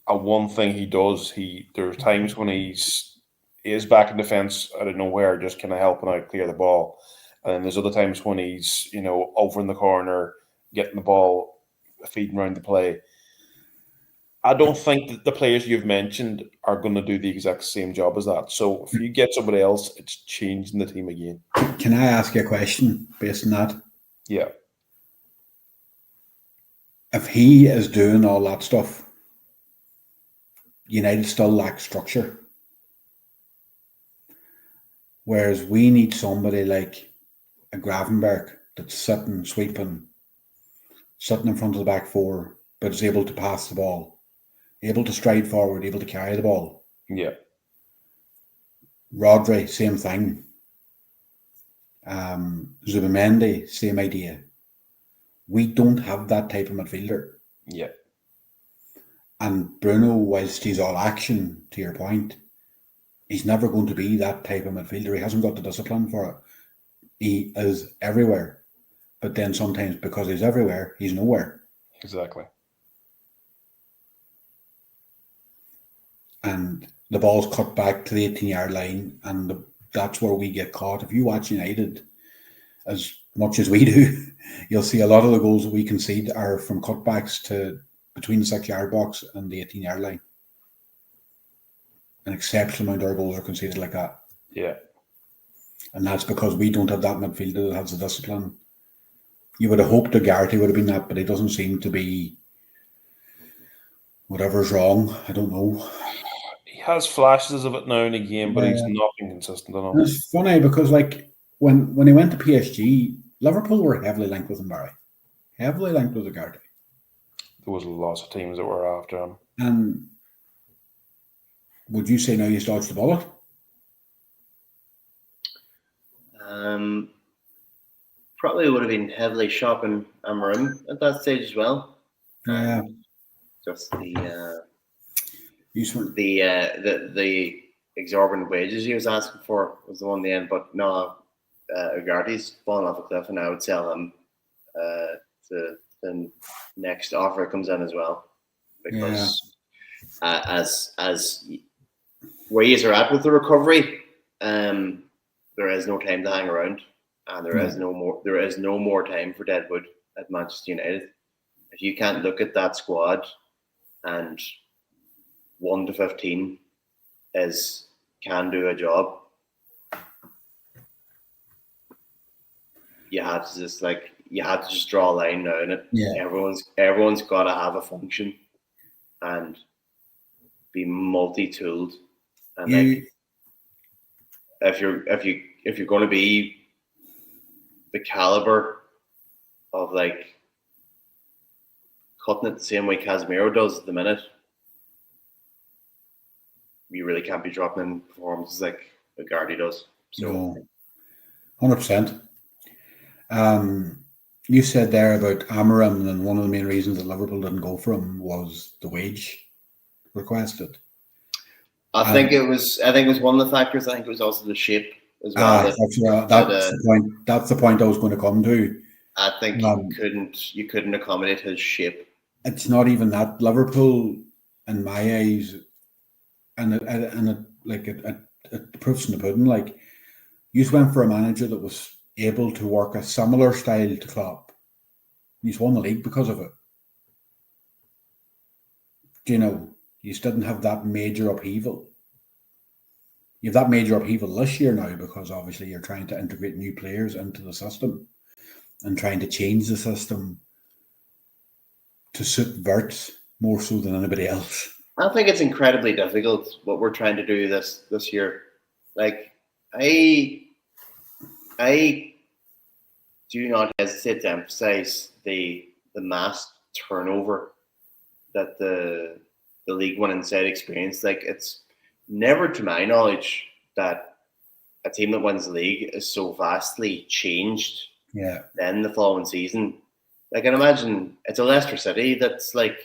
one thing he does. There's times when he is back in defence out of nowhere, just kind of helping out clear the ball, and then there's other times when he's over in the corner getting the ball, feeding around the play. I don't think that the players you've mentioned are going to do the exact same job as that. So if you get somebody else, it's changing the team again. Can I ask you a question based on that? Yeah. If he is doing all that stuff, United still lack structure. Whereas we need somebody like a Gravenberg that's sitting, sweeping, sitting in front of the back four, but is able to pass the ball, able to stride forward, able to carry the ball. Yeah. Rodri, same thing. Zubimendi, same idea. We don't have that type of midfielder. Yeah. And Bruno, whilst he's all action, to your point, he's never going to be that type of midfielder. He hasn't got the discipline for it. He is everywhere. But then sometimes because he's everywhere, he's nowhere. Exactly. And the ball's cut back to the 18-yard line, and that's where we get caught. If you watch United as much as we do, you'll see a lot of the goals that we concede are from cutbacks to between the 6-yard box and the 18-yard line. An exceptional amount of our goals are conceded like that. Yeah. And that's because we don't have that midfielder that has the discipline. You would have hoped that Garrity would have been that, but he doesn't seem to be. Whatever's wrong, I don't know. He has flashes of it now and again, but he's not been consistent enough. It's funny because, like, when he went to PSG, Liverpool were heavily linked with him, Barry. Heavily linked with Garrity. There was lots of teams that were after him. And would you say now he's dodged the bullet? Probably would have been heavily shopping Amarim at that stage as well. Yeah. Just the exorbitant wages he was asking for was the one in the end. But no, Ugarte's fallen off a cliff, and I would sell him to the next offer that comes in as well, because as where you are at with the recovery, there is no time to hang around, and there is no more time for Deadwood at Manchester United. If you can't look at that squad and 1 to 15 can do a job, you have to just draw a line now in it. Yeah. Everyone's got to have a function and be multi-tooled. And if you're going to be the caliber of like cutting it the same way Casemiro does at the minute, you really can't be dropping in performances like Gardy does. So, 100%. You said there about Amorim, and one of the main reasons that Liverpool didn't go for him was the wage requested. I think it was one of the factors. I think it was also the shape as well. That's the point. That's the point I was going to come to. I think you couldn't accommodate his shape. It's not even that. Liverpool, in my eyes, and it proofs in the pudding. Like, you just went for a manager that was able to work a similar style to Klopp. He's won the league because of it. You just didn't have that major upheaval. You have that major upheaval this year now because obviously you're trying to integrate new players into the system and trying to change the system to suit Wirtz more so than anybody else. I think it's incredibly difficult what we're trying to do this year. Like, I do not hesitate to emphasize the mass turnover that the League One inside experienced. Like, it's never, to my knowledge, that a team that wins the league is so vastly changed. Yeah. Then the following season, like, I can imagine it's a Leicester City that's like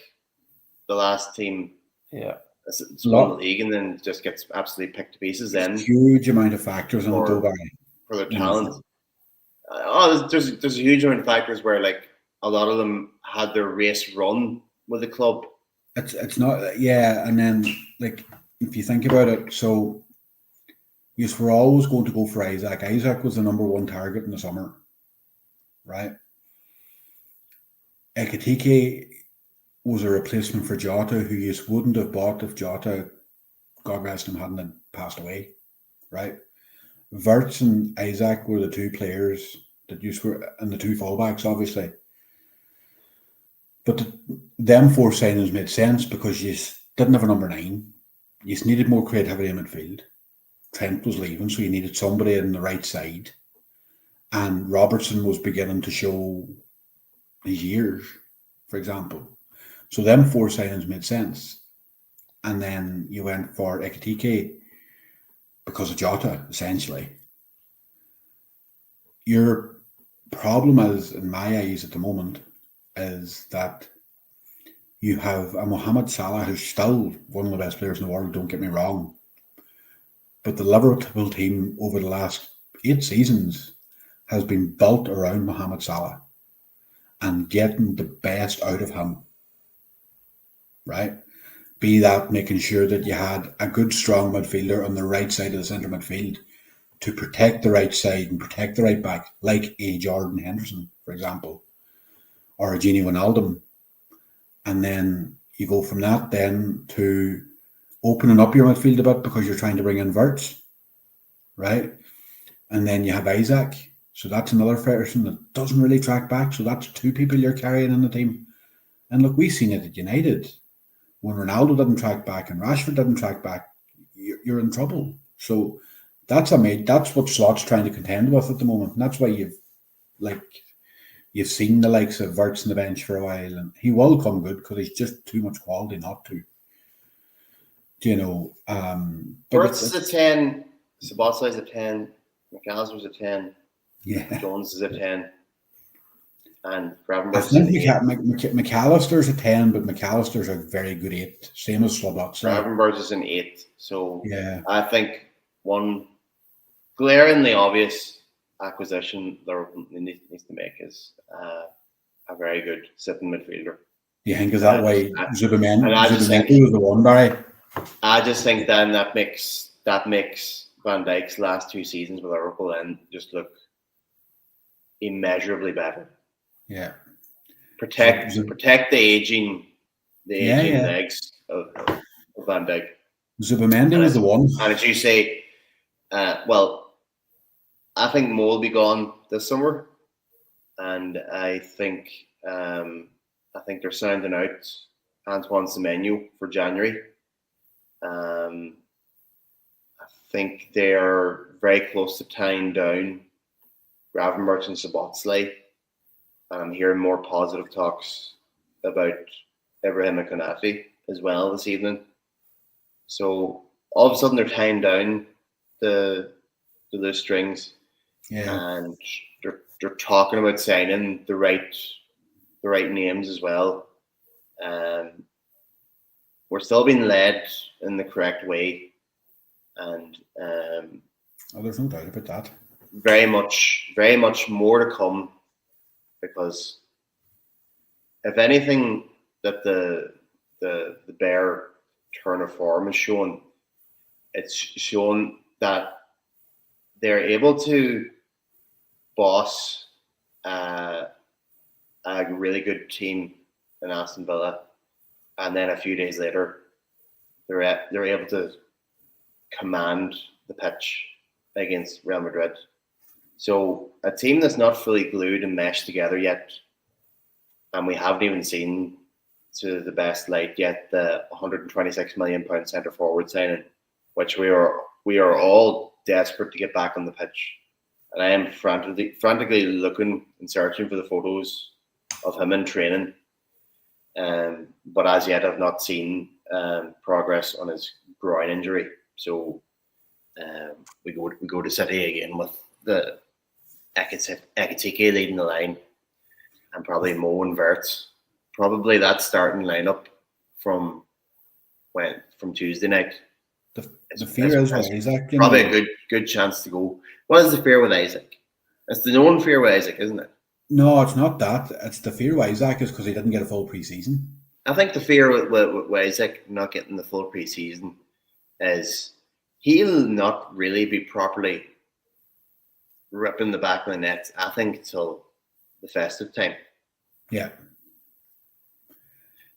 the last team. Yeah. It's won the league and then just gets absolutely picked to pieces. Then huge amount of factors on the go by for their talent. There's a huge amount of factors where like a lot of them had their race run with the club. It's not, yeah, and then like if you think about it, so yes, we're always going to go for Isaac. Isaac was the number one target in the summer, right? Ekitike was a replacement for Jota, who you wouldn't have bought if Jota, God rest him, hadn't passed away, right? Wirtz and Isaac were the two players that you were, and the two fullbacks, obviously. But them four signings made sense because you didn't have a number 9. You just needed more creativity in midfield. Trent was leaving, so you needed somebody on the right side. And Robertson was beginning to show his years, for example. So them four signings made sense. And then you went for Ekitike because of Jota, essentially. Your problem is, in my eyes at the moment, is that you have a Mohamed Salah who's still one of the best players in the world, don't get me wrong. But the Liverpool team over the last 8 seasons has been built around Mohamed Salah and getting the best out of him. Right? Be that making sure that you had a good, strong midfielder on the right side of the centre midfield to protect the right side and protect the right back, like a Jordan Henderson, for example, or a Gini Wijnaldum. And then you go from that then to opening up your midfield a bit because you're trying to bring in Wirtz, right? And then you have Isaac. So that's another person that doesn't really track back. So that's 2 people you're carrying in the team. And look, we've seen it at United. When Ronaldo didn't track back and Rashford didn't track back, you're in trouble. So that's what Slot's trying to contend with at the moment. And that's why you've seen the likes of Wirtz on the bench for a while, and he will come good because he's just too much quality not to. Wirtz is a 10, Sabazza is a 10, McAllister's a 10, yeah, Jones is a 10. And I think McAllister's a 10, but McAllister's a very good 8. Same as Slobot's. Gravenberch is an 8. So yeah, I think one glaringly obvious acquisition Liverpool needs to make is a very good sitting midfielder. You think is that way? Zubimendi and I just think was the one, Barry. I just think then that makes Van Dijk's last 2 seasons with Liverpool and just look immeasurably better. Yeah. Protect the aging Yeah. legs of Van Dijk. Zubamendi was the one. And as you say, well, I think Mo will be gone this summer, and I think they're sounding out Antoine Semenyo for January. I think they're very close to tying down Gravenberch and Szoboszlai. I'm hearing more positive talks about Ibrahim and Konaté as well this evening. So all of a sudden they're tying down the loose strings, and they're talking about signing the right names as well. We're still being led in the correct way, and there's no doubt about that. Very much more to come, because if anything that the Bear turn of form is shown, it's shown that they're able to boss a really good team in Aston Villa, and then a few days later they're able to command the pitch against Real Madrid. So a team that's not fully glued and meshed together yet, and we haven't even seen to the best light yet the £126 million centre forward signing, which we are all desperate to get back on the pitch. And I am frantically looking and searching for the photos of him in training. But as yet, I've not seen progress on his groin injury. So we go to City again with the Ekitike leading the line, and probably Mo and Wirtz. Probably that starting lineup from Tuesday night. The fear is with Isaac. Probably a good chance to go. What is the fear with Isaac? It's the known fear with Isaac, isn't it? No, it's not that. It's the fear with Isaac is because he didn't get a full pre-season. I think the fear with Isaac not getting the full pre-season is he'll not really be properly ripping the back of the net, I think, till the festive time. Yeah.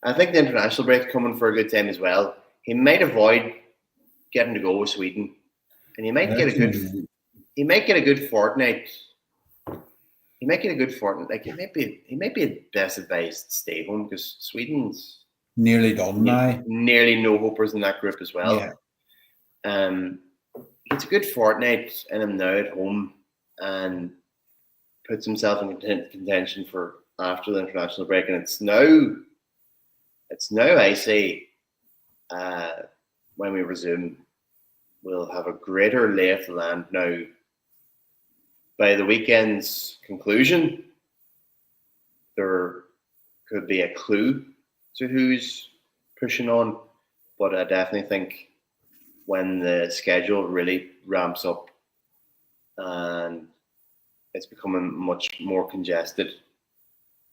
I think the international break coming for a good time as well. He might avoid getting to go with Sweden, and he might get a good. He might get a good fortnight. He might get a good fortnight. Like he might be best advised to stay home, because Sweden's nearly done now. Nearly no hopers in that group as well. Yeah. It's a good fortnight in him now at home, and puts himself in contention for after the international break. And it's now I say, when we resume, we'll have a greater lay of the land now. By the weekend's conclusion, there could be a clue to who's pushing on, but I definitely think when the schedule really ramps up and it's becoming much more congested,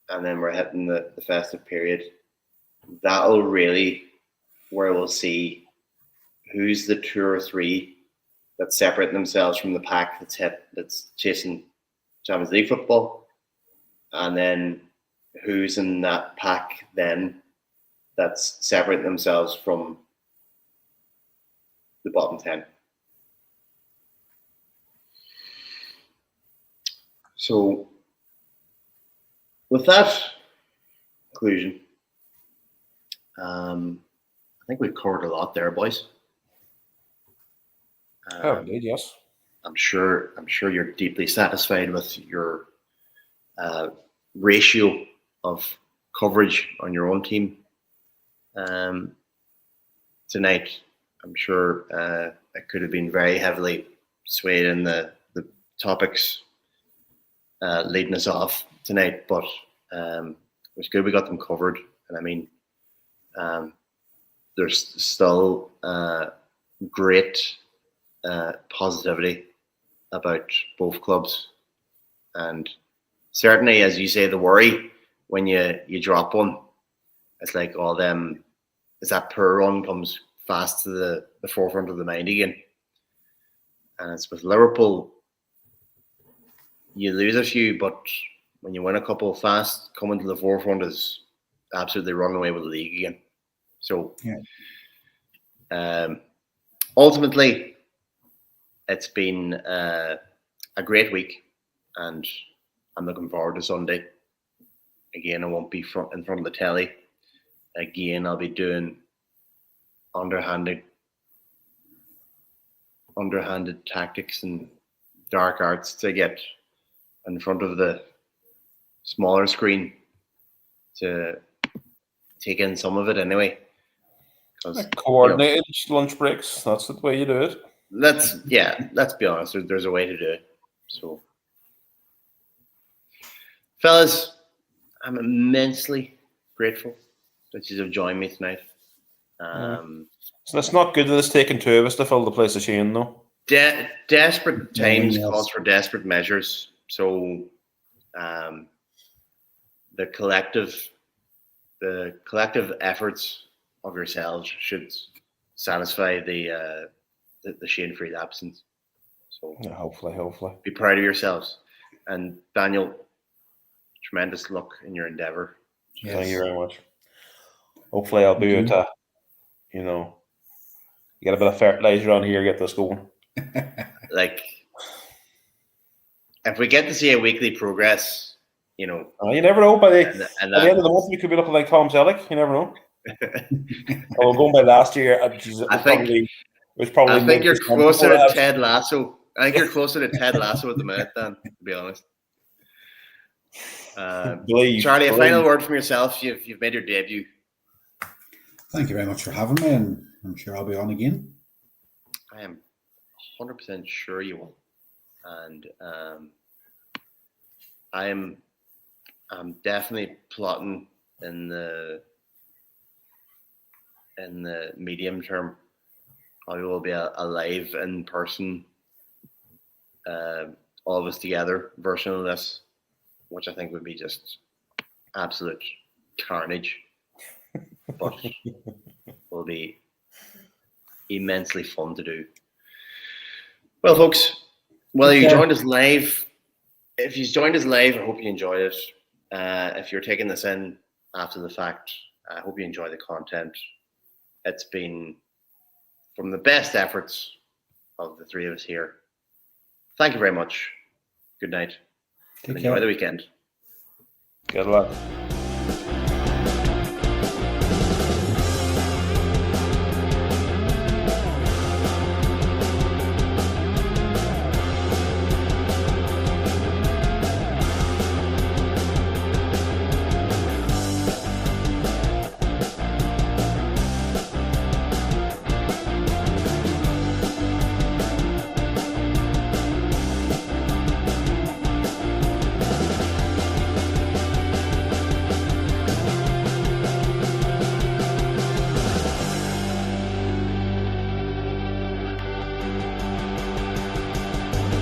and then we're hitting the festive period, that'll really where we'll see who's the 2 or 3 that separate themselves from the pack that's chasing Champions League football, and then who's in that pack then that's separating themselves from the bottom 10. So with that conclusion, I think we've covered a lot there, boys. Indeed, yes. I'm sure you're deeply satisfied with your ratio of coverage on your own team tonight. I'm sure it could have been very heavily swayed in the topics leading us off tonight, but it was good we got them covered. And I mean, there's still great positivity about both clubs, and certainly, as you say, the worry when you drop one, it's like all them, as that poor run comes fast to the forefront of the mind again. and it's with Liverpool. You lose a few, but when you win a couple fast, coming to the forefront is absolutely running away with the league again. So, ultimately, it's been a great week, and I'm looking forward to Sunday. Again, I won't be in front of the telly. Again, I'll be doing underhanded tactics and dark arts to get in front of the smaller screen to take in some of it anyway. Coordinated lunch breaks. That's the way you do it. Let's be honest. There's a way to do it. So, fellas, I'm immensely grateful that you have joined me tonight. So it's not good that it's taken two of us to fill the place of Shane, though. Desperate times calls for desperate measures. So, the collective efforts of yourselves should satisfy the Shane Freed absence. So, yeah, hopefully, be proud of yourselves. And Daniel, tremendous luck in your endeavour. Yes. Thank you very much. Hopefully, I'll be able to, get a bit of fertilizer on here, get this going. Like, if we get to see a weekly progress, you never know. By the end of the month, we could be looking like Tom Selleck. You never know. Going by last year, I think you're closer to Ted Lasso. I think you're closer to Ted Lasso at the minute, Dan, to be honest. Charlie, a final word from yourself. You've made your debut. Thank you very much for having me, and I'm sure I'll be on again. I am 100% sure you will, and I'm definitely plotting in the medium term. Probably will be a live in person, all of us together version of this, which I think would be just absolute carnage, but will be immensely fun to do. Well, folks, whether you joined us live, if you joined us live, I hope you enjoyed it. If you're taking this in after the fact, I hope you enjoy the content. It's been from the best efforts of the three of us here. Thank you very much. Good night. And enjoy the weekend. Good luck.